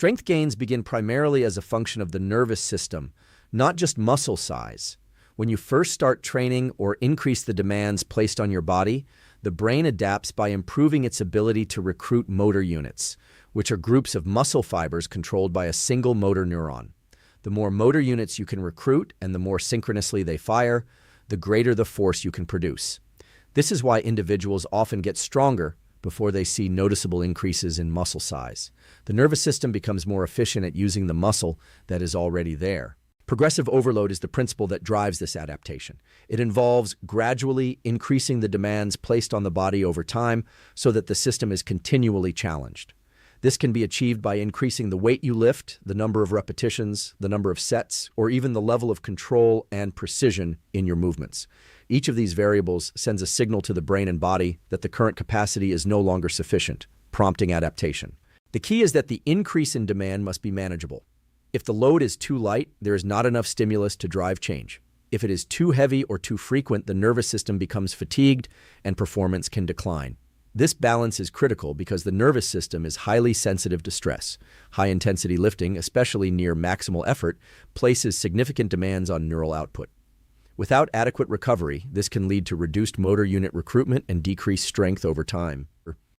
Strength gains begin primarily as a function of the nervous system, not just muscle size. When you first start training or increase the demands placed on your body, the brain adapts by improving its ability to recruit motor units, which are groups of muscle fibers controlled by a single motor neuron. The more motor units you can recruit and the more synchronously they fire, the greater the force you can produce. This is why individuals often get stronger before they see noticeable increases in muscle size. The nervous system becomes more efficient at using the muscle that is already there. Progressive overload is the principle that drives this adaptation. It involves gradually increasing the demands placed on the body over time so that the system is continually challenged. This can be achieved by increasing the weight you lift, the number of repetitions, the number of sets, or even the level of control and precision in your movements. Each of these variables sends a signal to the brain and body that the current capacity is no longer sufficient, prompting adaptation. The key is that the increase in demand must be manageable. If the load is too light, there is not enough stimulus to drive change. If it is too heavy or too frequent, the nervous system becomes fatigued and performance can decline. This balance is critical because the nervous system is highly sensitive to stress. High-intensity lifting, especially near maximal effort, places significant demands on neural output. Without adequate recovery, this can lead to reduced motor unit recruitment and decreased strength over time.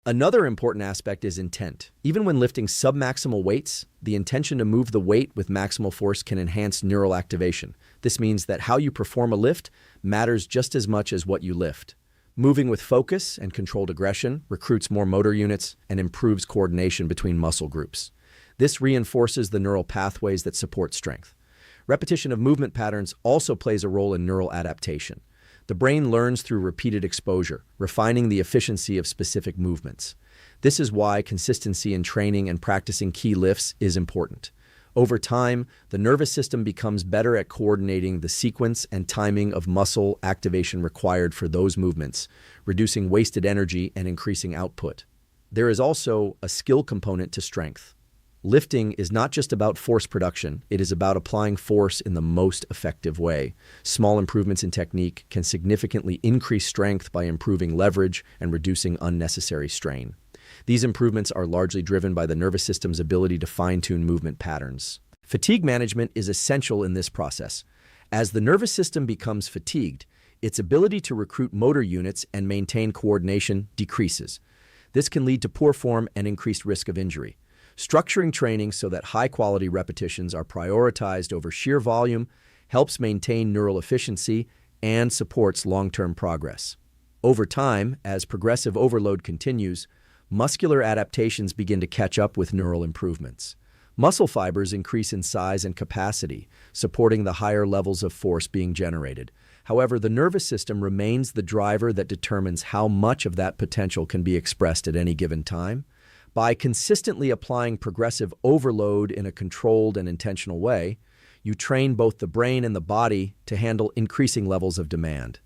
Another important aspect is intent. Even when lifting submaximal weights, the intention to move the weight with maximal force can enhance neural activation. This means that how you perform a lift matters just as much as what you lift. Moving with focus and controlled aggression recruits more motor units and improves coordination between muscle groups. This reinforces the neural pathways that support strength. Repetition of movement patterns also plays a role in neural adaptation. The brain learns through repeated exposure, refining the efficiency of specific movements. This is why consistency in training and practicing key lifts is important. Over time, the nervous system becomes better at coordinating the sequence and timing of muscle activation required for those movements, reducing wasted energy and increasing output. There is also a skill component to strength. Lifting is not just about force production, it is about applying force in the most effective way. Small improvements in technique can significantly increase strength by improving leverage and reducing unnecessary strain. These improvements are largely driven by the nervous system's ability to fine-tune movement patterns. Fatigue management is essential in this process. As the nervous system becomes fatigued, its ability to recruit motor units and maintain coordination decreases. This can lead to poor form and increased risk of injury. Structuring training so that high-quality repetitions are prioritized over sheer volume helps maintain neural efficiency and supports long-term progress. Over time, as progressive overload continues, muscular adaptations begin to catch up with neural improvements. Muscle fibers increase in size and capacity, supporting the higher levels of force being generated. However, the nervous system remains the driver that determines how much of that potential can be expressed at any given time. By consistently applying progressive overload in a controlled and intentional way, you train both the brain and the body to handle increasing levels of demand.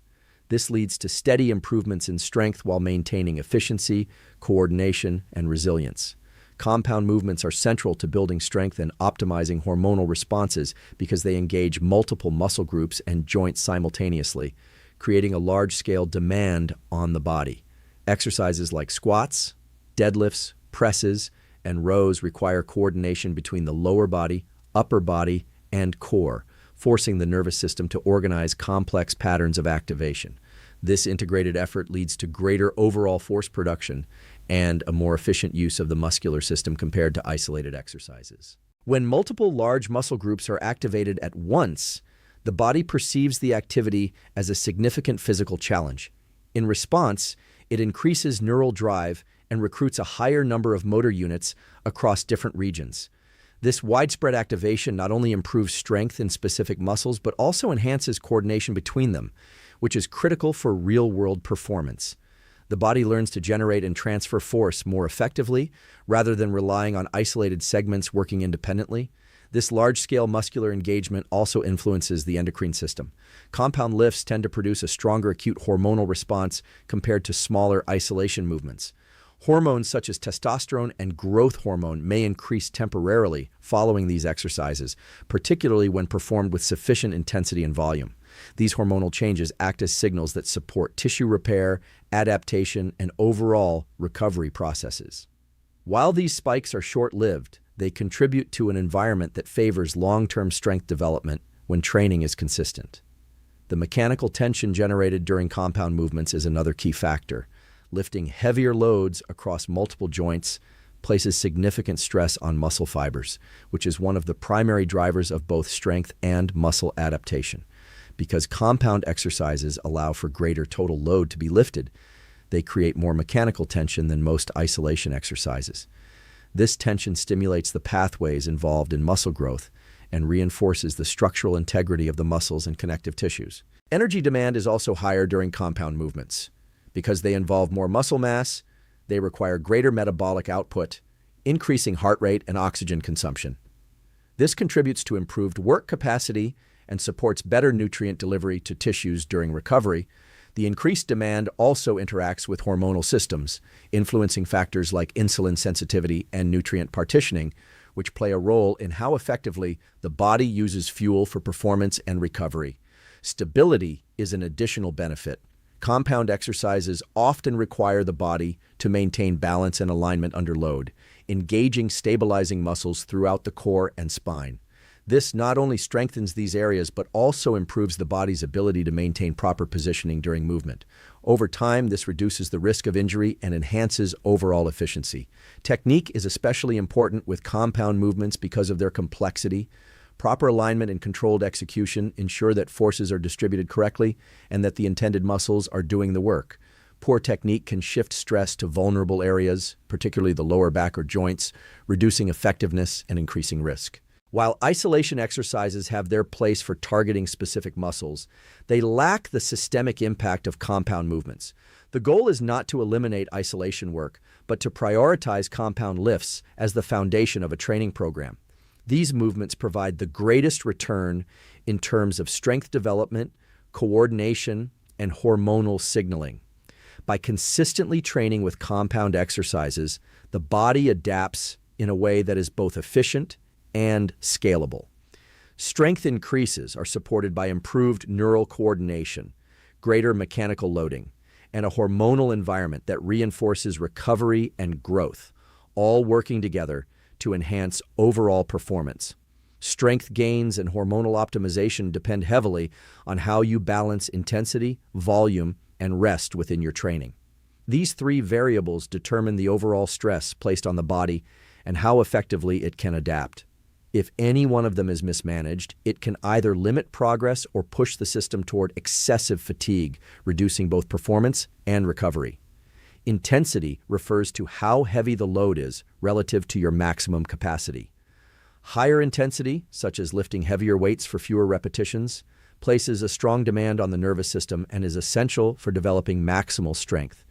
This leads to steady improvements in strength while maintaining efficiency, coordination, and resilience. Compound movements are central to building strength and optimizing hormonal responses because they engage multiple muscle groups and joints simultaneously, creating a large-scale demand on the body. Exercises like squats, deadlifts, presses, and rows require coordination between the lower body, upper body, and core, forcing the nervous system to organize complex patterns of activation. This integrated effort leads to greater overall force production and a more efficient use of the muscular system compared to isolated exercises. When multiple large muscle groups are activated at once, the body perceives the activity as a significant physical challenge. In response, it increases neural drive and recruits a higher number of motor units across different regions. This widespread activation not only improves strength in specific muscles, but also enhances coordination between them, which is critical for real-world performance. The body learns to generate and transfer force more effectively, rather than relying on isolated segments working independently. This large-scale muscular engagement also influences the endocrine system. Compound lifts tend to produce a stronger acute hormonal response compared to smaller isolation movements. Hormones such as testosterone and growth hormone may increase temporarily following these exercises, particularly when performed with sufficient intensity and volume. These hormonal changes act as signals that support tissue repair, adaptation, and overall recovery processes. While these spikes are short-lived, They contribute to an environment that favors long-term strength development when training is consistent. The mechanical tension generated during compound movements is another key factor. Lifting heavier loads across multiple joints places significant stress on muscle fibers, which is one of the primary drivers of both strength and muscle adaptation. Because compound exercises allow for greater total load to be lifted, they create more mechanical tension than most isolation exercises. This tension stimulates the pathways involved in muscle growth and reinforces the structural integrity of the muscles and connective tissues. Energy demand is also higher during compound movements. Because they involve more muscle mass, they require greater metabolic output, increasing heart rate and oxygen consumption. This contributes to improved work capacity and supports better nutrient delivery to tissues during recovery. The increased demand also interacts with hormonal systems, influencing factors like insulin sensitivity and nutrient partitioning, which play a role in how effectively the body uses fuel for performance and recovery. Stability is an additional benefit. Compound exercises often require the body to maintain balance and alignment under load, engaging stabilizing muscles throughout the core and spine. This not only strengthens these areas, but also improves the body's ability to maintain proper positioning during movement. Over time, this reduces the risk of injury and enhances overall efficiency. Technique is especially important with compound movements because of their complexity. Proper alignment and controlled execution ensure that forces are distributed correctly and that the intended muscles are doing the work. Poor technique can shift stress to vulnerable areas, particularly the lower back or joints, reducing effectiveness and increasing risk. While isolation exercises have their place for targeting specific muscles, they lack the systemic impact of compound movements. The goal is not to eliminate isolation work, but to prioritize compound lifts as the foundation of a training program. These movements provide the greatest return in terms of strength development, coordination, and hormonal signaling. By consistently training with compound exercises, the body adapts in a way that is both efficient and scalable. Strength increases are supported by improved neural coordination, greater mechanical loading, and a hormonal environment that reinforces recovery and growth, all working together to enhance overall performance. Strength gains and hormonal optimization depend heavily on how you balance intensity, volume, and rest within your training. These three variables determine the overall stress placed on the body and how effectively it can adapt. If any one of them is mismanaged, it can either limit progress or push the system toward excessive fatigue, reducing both performance and recovery. Intensity refers to how heavy the load is relative to your maximum capacity. Higher intensity, such as lifting heavier weights for fewer repetitions, places a strong demand on the nervous system and is essential for developing maximal strength.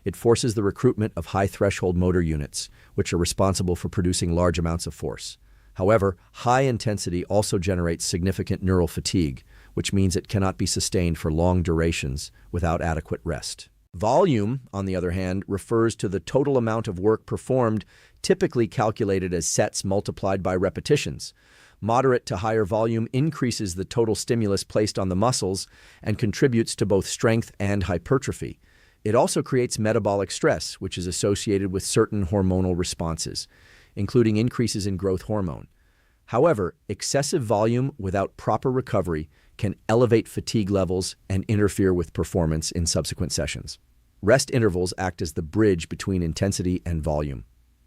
It forces the recruitment of high-threshold motor units, which are responsible for producing large amounts of force. However, high intensity also generates significant neural fatigue, which means it cannot be sustained for long durations without adequate rest. Volume, on the other hand, refers to the total amount of work performed, typically calculated as sets multiplied by repetitions. Moderate to higher volume increases the total stimulus placed on the muscles and contributes to both strength and hypertrophy. It also creates metabolic stress, which is associated with certain hormonal responses, including increases in growth hormone. However, excessive volume without proper recovery can elevate fatigue levels and interfere with performance in subsequent sessions. Rest intervals act as the bridge between intensity and volume.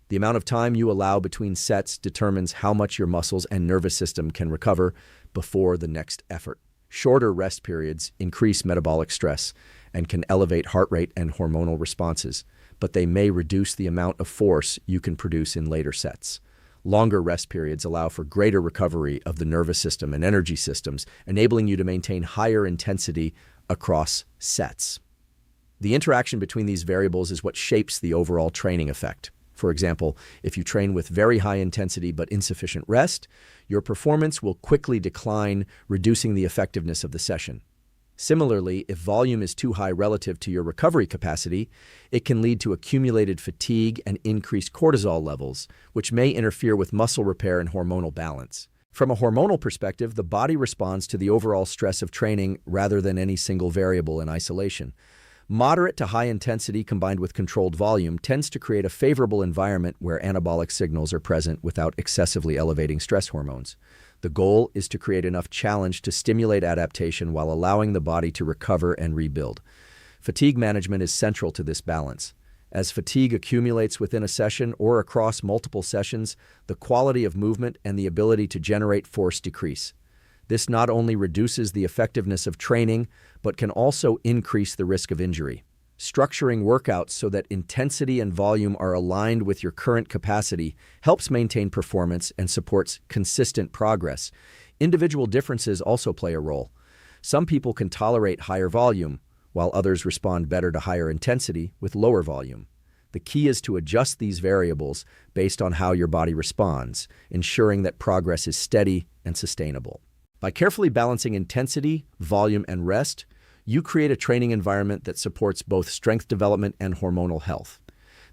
The amount of time you allow between sets determines how much your muscles and nervous system can recover before the next effort. Shorter rest periods increase metabolic stress and can elevate heart rate and hormonal responses, but they may reduce the amount of force you can produce in later sets. Longer rest periods allow for greater recovery of the nervous system and energy systems, enabling you to maintain higher intensity across sets. The interaction between these variables is what shapes the overall training effect. For example, if you train with very high intensity but insufficient rest, your performance will quickly decline, reducing the effectiveness of the session. Similarly, if volume is too high relative to your recovery capacity, it can lead to accumulated fatigue and increased cortisol levels, which may interfere with muscle repair and hormonal balance. From a hormonal perspective, the body responds to the overall stress of training rather than any single variable in isolation. Moderate to high intensity combined with controlled volume tends to create a favorable environment where anabolic signals are present without excessively elevating stress hormones. The goal is to create enough challenge to stimulate adaptation while allowing the body to recover and rebuild. Fatigue management is central to this balance. As fatigue accumulates within a session or across multiple sessions, the quality of movement and the ability to generate force decrease. This not only reduces the effectiveness of training, but can also increase the risk of injury. Structuring workouts so that intensity and volume are aligned with your current capacity helps maintain performance and supports consistent progress. Individual differences also play a role. Some people can tolerate higher volume, while others respond better to higher intensity with lower volume. The key is to adjust these variables based on how your body responds, ensuring that progress is steady and sustainable. By carefully balancing intensity, volume, and rest, you create a training environment that supports both strength development and hormonal health.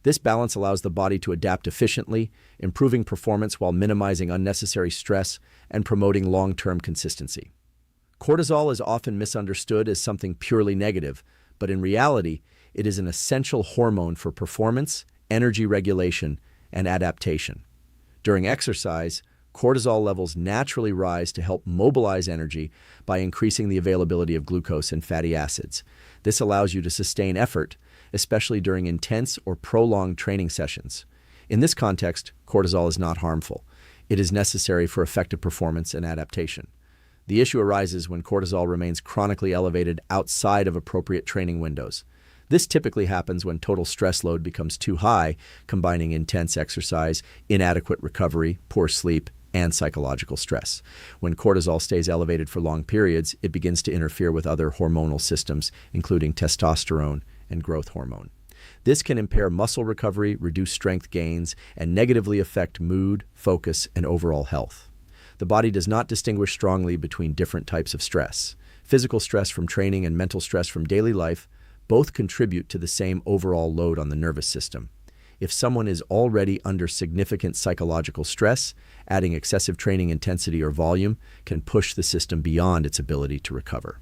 This balance allows the body to adapt efficiently, improving performance while minimizing unnecessary stress and promoting long-term consistency. Cortisol is often misunderstood as something purely negative, but in reality, it is an essential hormone for performance, energy regulation, and adaptation. During exercise, cortisol levels naturally rise to help mobilize energy by increasing the availability of glucose and fatty acids. This allows you to sustain effort, especially during intense or prolonged training sessions. In this context, cortisol is not harmful. It is necessary for effective performance and adaptation. The issue arises when cortisol remains chronically elevated outside of appropriate training windows. This typically happens when total stress load becomes too high, combining intense exercise, inadequate recovery, poor sleep, and psychological stress. When cortisol stays elevated for long periods, it begins to interfere with other hormonal systems, including testosterone and growth hormone. This can impair muscle recovery, reduce strength gains, and negatively affect mood, focus, and overall health. The body does not distinguish strongly between different types of stress. Physical stress from training and mental stress from daily life both contribute to the same overall load on the nervous system. If someone is already under significant psychological stress, adding excessive training intensity or volume can push the system beyond its ability to recover.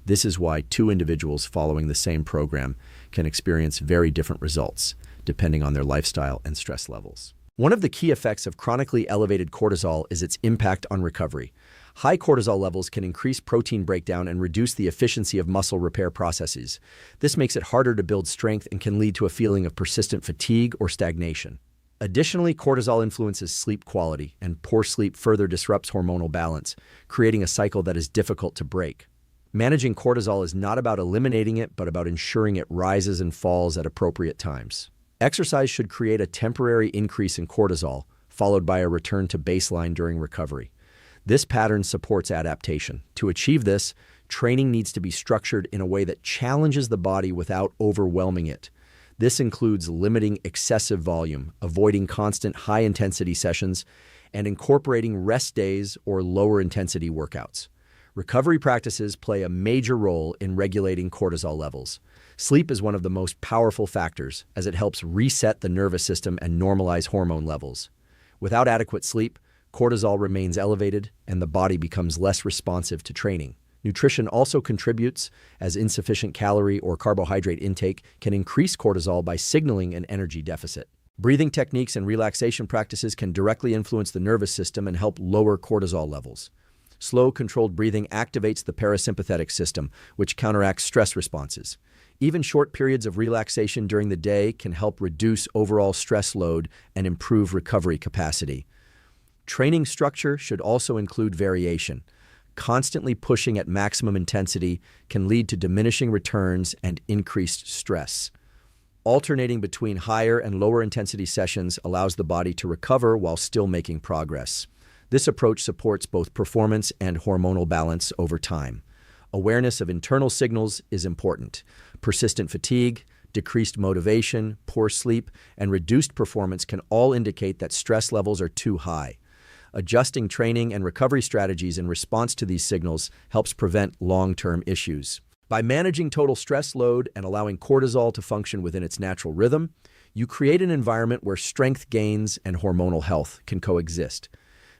This is why two individuals following the same program can experience very different results, depending on their lifestyle and stress levels. One of the key effects of chronically elevated cortisol is its impact on recovery. High cortisol levels can increase protein breakdown and reduce the efficiency of muscle repair processes. This makes it harder to build strength and can lead to a feeling of persistent fatigue or stagnation. Additionally, cortisol influences sleep quality, and poor sleep further disrupts hormonal balance, creating a cycle that is difficult to break. Managing cortisol is not about eliminating it, but about ensuring it rises and falls at appropriate times. Exercise should create a temporary increase in cortisol, followed by a return to baseline during recovery. This pattern supports adaptation. To achieve this, training needs to be structured in a way that challenges the body without overwhelming it. This includes limiting excessive volume, avoiding constant high-intensity sessions, and incorporating rest days or lower-intensity workouts. Recovery practices play a major role in regulating cortisol levels. Sleep is one of the most powerful factors, as it helps reset the nervous system and normalize hormone levels. Without adequate sleep, cortisol remains elevated and the body becomes less responsive to training. Nutrition also contributes, as insufficient calorie or carbohydrate intake can increase cortisol by signaling an energy deficit. Breathing techniques and relaxation practices can directly influence the nervous system and help lower cortisol levels. Slow, controlled breathing activates the parasympathetic system, which counteracts stress responses. Even short periods of relaxation during the day can help reduce overall stress load and improve recovery capacity. Training structure should also include variation. Constantly pushing at maximum intensity can lead to diminishing returns and increased stress. Alternating between higher and lower intensity sessions allows the body to recover while still making progress. This approach supports both performance and hormonal balance over time. Awareness of internal signals is important. Persistent fatigue, decreased motivation, poor sleep, and reduced performance can all indicate that stress levels are too high. Adjusting training and recovery strategies in response to these signals helps prevent long-term issues. By managing total stress load and allowing cortisol to function within its natural rhythm, you create an environment where strength gains and hormonal health can coexist.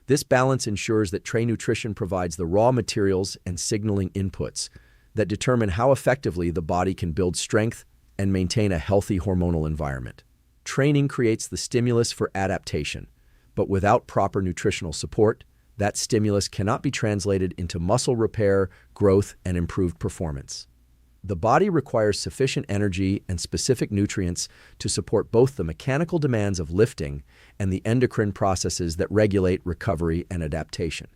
This balance ensures that Train Nutrition provides the raw materials and signaling inputs that determine how effectively the body can build strength and maintain a healthy hormonal environment. Training creates the stimulus for adaptation, but without proper nutritional support, that stimulus cannot be translated into muscle repair, growth, and improved performance. The body requires sufficient energy and specific nutrients to support both the mechanical demands of lifting and the endocrine processes that regulate recovery and adaptation.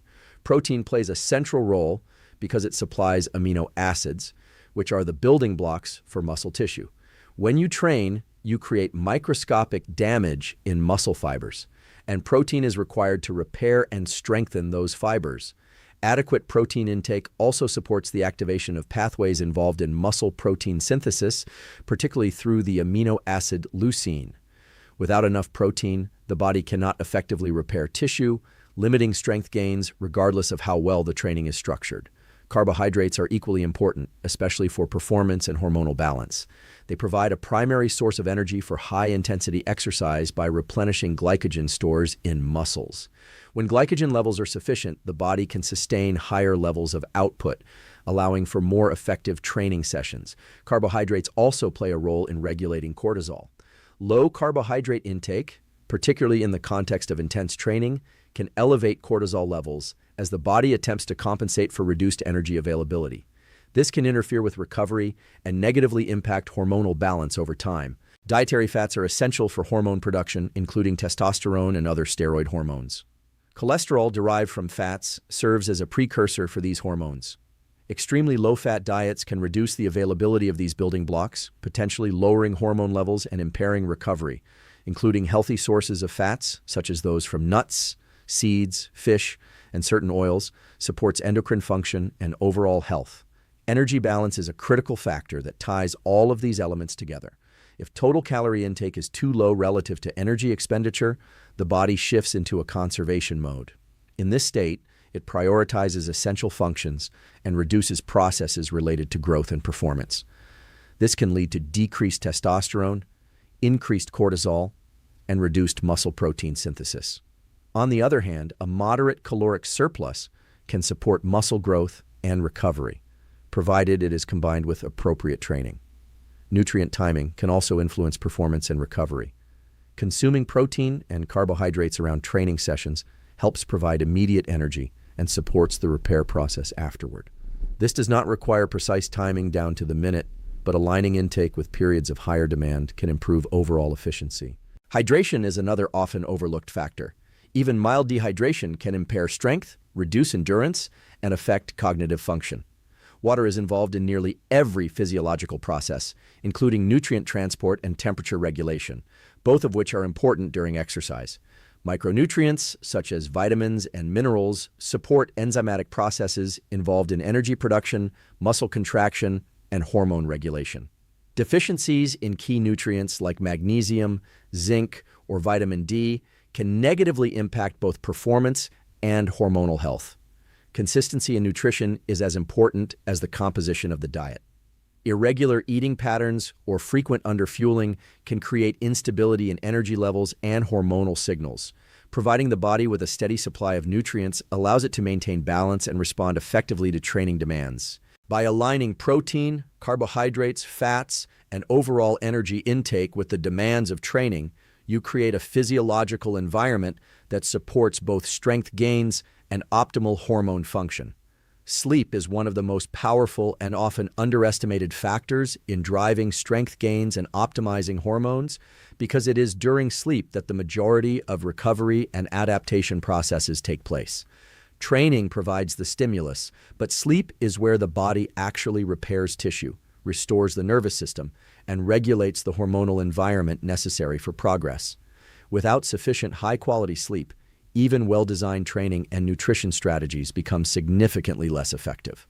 Protein plays a central role because it supplies amino acids, which are the building blocks for muscle tissue. When you train, you create microscopic damage in muscle fibers, and protein is required to repair and strengthen those fibers. Adequate protein intake also supports the activation of pathways involved in muscle protein synthesis, particularly through the amino acid leucine. Without enough protein, the body cannot effectively repair tissue, limiting strength gains regardless of how well the training is structured. Carbohydrates are equally important, especially for performance and hormonal balance. They provide a primary source of energy for high-intensity exercise by replenishing glycogen stores in muscles. When glycogen levels are sufficient, the body can sustain higher levels of output, allowing for more effective training sessions. Carbohydrates also play a role in regulating cortisol. Low carbohydrate intake, particularly in the context of intense training, can elevate cortisol levels as the body attempts to compensate for reduced energy availability. This can interfere with recovery and negatively impact hormonal balance over time. Dietary fats are essential for hormone production, including testosterone and other steroid hormones. Cholesterol derived from fats serves as a precursor for these hormones. Extremely low-fat diets can reduce the availability of these building blocks, potentially lowering hormone levels and impairing recovery, including healthy sources of fats, such as those from nuts, seeds, fish, and certain oils, supports endocrine function and overall health. Energy balance is a critical factor that ties all of these elements together. If total calorie intake is too low relative to energy expenditure, the body shifts into a conservation mode. In this state, it prioritizes essential functions and reduces processes related to growth and performance. This can lead to decreased testosterone, increased cortisol, and reduced muscle protein synthesis. On the other hand, a moderate caloric surplus can support muscle growth and recovery, provided it is combined with appropriate training. Nutrient timing can also influence performance and recovery. Consuming protein and carbohydrates around training sessions helps provide immediate energy and supports the repair process afterward. This does not require precise timing down to the minute, but aligning intake with periods of higher demand can improve overall efficiency. Hydration is another often overlooked factor. Even mild dehydration can impair strength, reduce endurance, and affect cognitive function. Water is involved in nearly every physiological process, including nutrient transport and temperature regulation, both of which are important during exercise. Micronutrients, such as vitamins and minerals, support enzymatic processes involved in energy production, muscle contraction, and hormone regulation. Deficiencies in key nutrients like magnesium, zinc, or vitamin D can negatively impact both performance and hormonal health. Consistency in nutrition is as important as the composition of the diet. Irregular eating patterns or frequent underfueling can create instability in energy levels and hormonal signals. Providing the body with a steady supply of nutrients allows it to maintain balance and respond effectively to training demands. By aligning protein, carbohydrates, fats, and overall energy intake with the demands of training, you create a physiological environment that supports both strength gains and optimal hormone function. Sleep is one of the most powerful and often underestimated factors in driving strength gains and optimizing hormones because it is during sleep that the majority of recovery and adaptation processes take place. Training provides the stimulus, but sleep is where the body actually repairs tissue, restores the nervous system, and regulates the hormonal environment necessary for progress. Without sufficient high-quality sleep, even well-designed training and nutrition strategies become significantly less effective.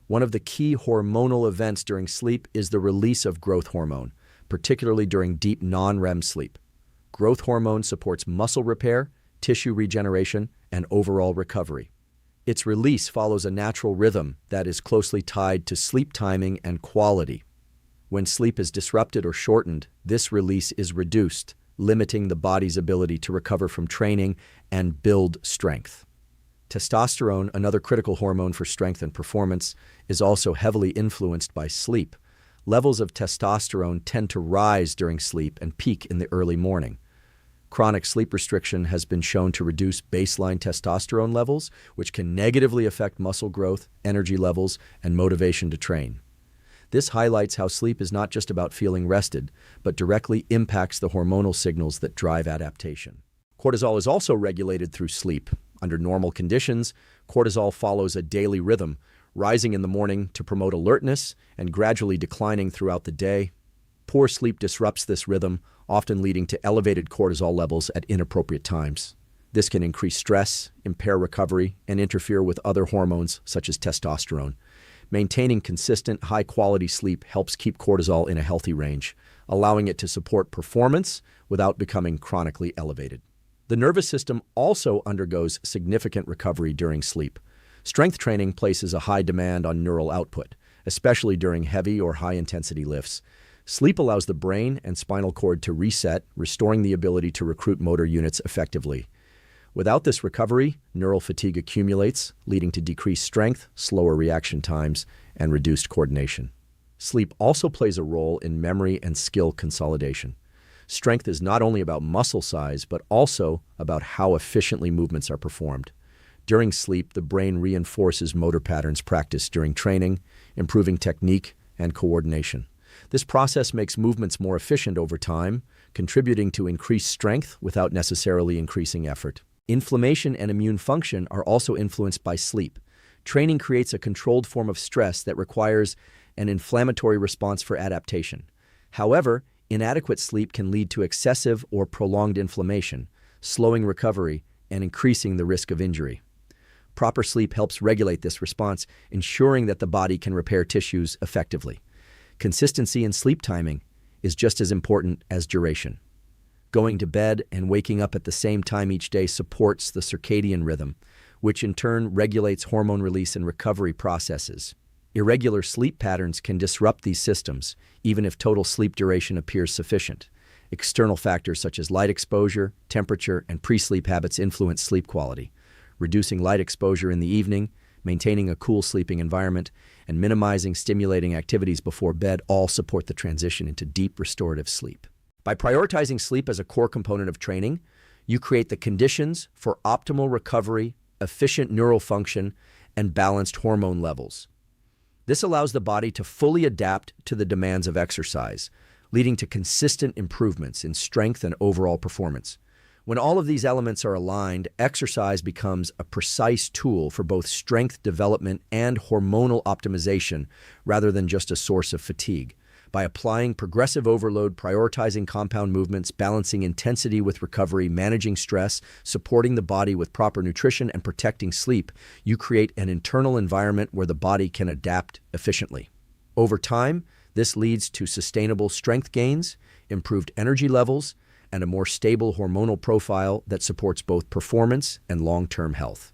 One of the key hormonal events during sleep is the release of growth hormone, particularly during deep non-REM sleep. Growth hormone supports muscle repair, tissue regeneration, and overall recovery. Its release follows a natural rhythm that is closely tied to sleep timing and quality. When sleep is disrupted or shortened, this release is reduced, limiting the body's ability to recover from training and build strength. Testosterone, another critical hormone for strength and performance, is also heavily influenced by sleep. Levels of testosterone tend to rise during sleep and peak in the early morning. Chronic sleep restriction has been shown to reduce baseline testosterone levels, which can negatively affect muscle growth, energy levels, and motivation to train. This highlights how sleep is not just about feeling rested, but directly impacts the hormonal signals that drive adaptation. Cortisol is also regulated through sleep. Under normal conditions, cortisol follows a daily rhythm, rising in the morning to promote alertness and gradually declining throughout the day. Poor sleep disrupts this rhythm, often leading to elevated cortisol levels at inappropriate times. This can increase stress, impair recovery, and interfere with other hormones such as testosterone. Maintaining consistent, high-quality sleep helps keep cortisol in a healthy range, allowing it to support performance without becoming chronically elevated. The nervous system also undergoes significant recovery during sleep. Strength training places a high demand on neural output, especially during heavy or high-intensity lifts. Sleep allows the brain and spinal cord to reset, restoring the ability to recruit motor units effectively. Without this recovery, neural fatigue accumulates, leading to decreased strength, slower reaction times, and reduced coordination. Sleep also plays a role in memory and skill consolidation. Strength is not only about muscle size, but also about how efficiently movements are performed. During sleep, the brain reinforces motor patterns practiced during training, improving technique and coordination. This process makes movements more efficient over time, contributing to increased strength without necessarily increasing effort. Inflammation and immune function are also influenced by sleep. Training creates a controlled form of stress that requires an inflammatory response for adaptation. However, inadequate sleep can lead to excessive or prolonged inflammation, slowing recovery and increasing the risk of injury. Proper sleep helps regulate this response, ensuring that the body can repair tissues effectively. Consistency in sleep timing is just as important as duration. Going to bed and waking up at the same time each day supports the circadian rhythm, which in turn regulates hormone release and recovery processes. Irregular sleep patterns can disrupt these systems, even if total sleep duration appears sufficient. External factors such as light exposure, temperature, and pre-sleep habits influence sleep quality. Reducing light exposure in the evening, maintaining a cool sleeping environment, and minimizing stimulating activities before bed all support the transition into deep restorative sleep. By prioritizing sleep as a core component of training, you create the conditions for optimal recovery, efficient neural function, and balanced hormone levels. This allows the body to fully adapt to the demands of exercise, leading to consistent improvements in strength and overall performance. When all of these elements are aligned, exercise becomes a precise tool for both strength development and hormonal optimization rather than just a source of fatigue. By applying progressive overload, prioritizing compound movements, balancing intensity with recovery, managing stress, supporting the body with proper nutrition, and protecting sleep, you create an internal environment where the body can adapt efficiently. Over time, this leads to sustainable strength gains, improved energy levels, and a more stable hormonal profile that supports both performance and long-term health.